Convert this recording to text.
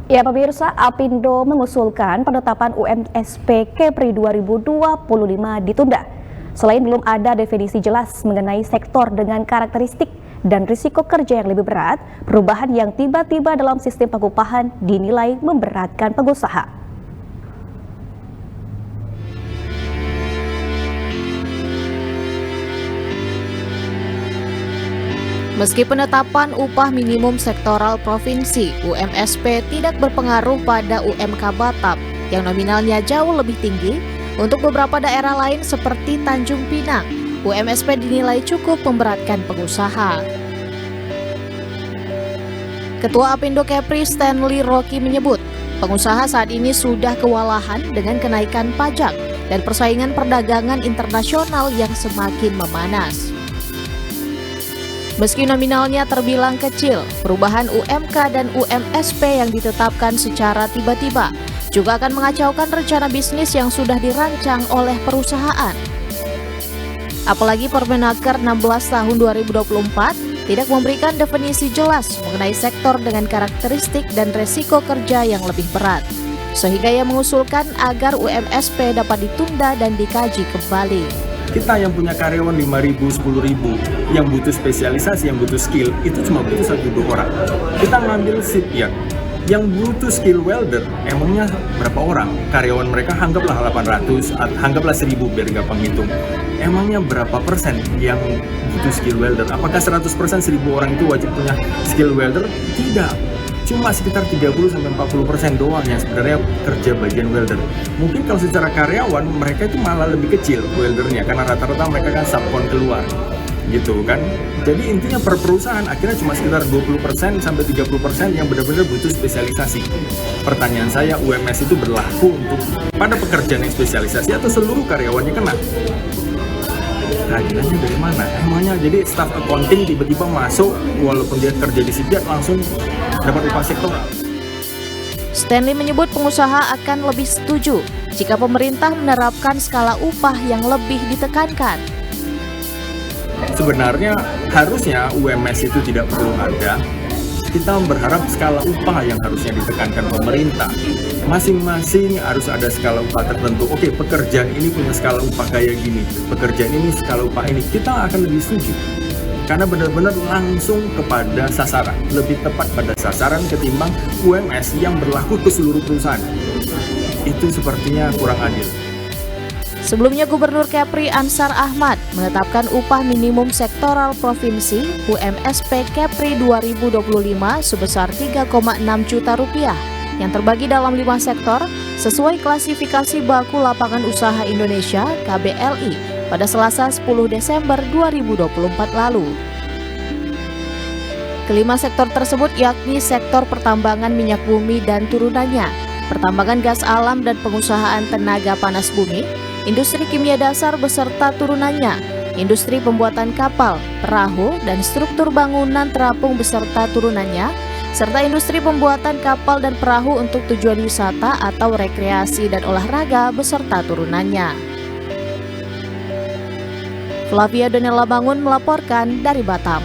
Ya pemirsa, Apindo mengusulkan penetapan UMSP Kepri 2025 ditunda. Selain belum ada definisi jelas mengenai sektor dengan karakteristik dan risiko kerja yang lebih berat, perubahan yang tiba-tiba dalam sistem pengupahan dinilai memberatkan pengusaha. Meski penetapan upah minimum sektoral provinsi (UMSP) tidak berpengaruh pada UMK Batam yang nominalnya jauh lebih tinggi, untuk beberapa daerah lain seperti Tanjung Pinang, UMSP dinilai cukup memberatkan pengusaha. Ketua Apindo Kepri Stanley Rocky menyebut, pengusaha saat ini sudah kewalahan dengan kenaikan pajak dan persaingan perdagangan internasional yang semakin memanas. Meski nominalnya terbilang kecil, perubahan UMK dan UMSP yang ditetapkan secara tiba-tiba juga akan mengacaukan rencana bisnis yang sudah dirancang oleh perusahaan. Apalagi Permenaker 16 tahun 2024 tidak memberikan definisi jelas mengenai sektor dengan karakteristik dan resiko kerja yang lebih berat, sehingga ia mengusulkan agar UMSP dapat ditunda dan dikaji kembali. Kita yang punya karyawan 5.000, 10.000, yang butuh spesialisasi, yang butuh skill, itu cuma butuh 1-2 orang. Kita ngambil shipyard, yang butuh skill welder, emangnya berapa orang? Karyawan mereka anggaplah 800, anggaplah 1.000 biar gampang hitung. Emangnya berapa persen yang butuh skill welder? Apakah 100% 1.000 orang itu wajib punya skill welder? Tidak. Cuma sekitar 30-40% doang yang sebenarnya kerja bagian welder. Mungkin kalau secara karyawan mereka itu malah lebih kecil weldernya, karena rata-rata mereka kan subkon keluar gitu kan. Jadi intinya per perusahaan akhirnya cuma sekitar 20% sampai 30% yang benar-benar butuh spesialisasi. Pertanyaan saya, UMS itu berlaku untuk pada pekerjaan yang spesialisasi atau seluruh karyawannya kena? Keadilannya dari mana? Emangnya jadi staff accounting tiba-tiba masuk walaupun dia kerja di shipyard langsung dapat upah sektoral? Stanley menyebut pengusaha akan lebih setuju jika pemerintah menerapkan skala upah yang lebih ditekankan. Sebenarnya harusnya UMS itu tidak perlu ada. Kita berharap skala upah yang harusnya ditekankan pemerintah. Masing-masing harus ada skala upah tertentu. Oke, pekerjaan ini punya skala upah kayak gini, pekerjaan ini skala upah ini. Kita akan lebih setuju. Karena benar-benar langsung kepada sasaran, lebih tepat pada sasaran ketimbang UMS yang berlaku ke seluruh perusahaan. Itu sepertinya kurang adil. Sebelumnya Gubernur Kepri Ansar Ahmad menetapkan upah minimum sektoral provinsi UMSP Kepri 2025 sebesar 3,6 juta rupiah yang terbagi dalam 5 sektor sesuai klasifikasi Baku Lapangan Usaha Indonesia KBLI pada Selasa 10 Desember 2024 lalu. Kelima sektor tersebut yakni sektor pertambangan minyak bumi dan turunannya, pertambangan gas alam dan pengusahaan tenaga panas bumi, industri kimia dasar beserta turunannya, industri pembuatan kapal, perahu, dan struktur bangunan terapung beserta turunannya, serta industri pembuatan kapal dan perahu untuk tujuan wisata atau rekreasi dan olahraga beserta turunannya. Flavia Donella Bangun melaporkan dari Batam.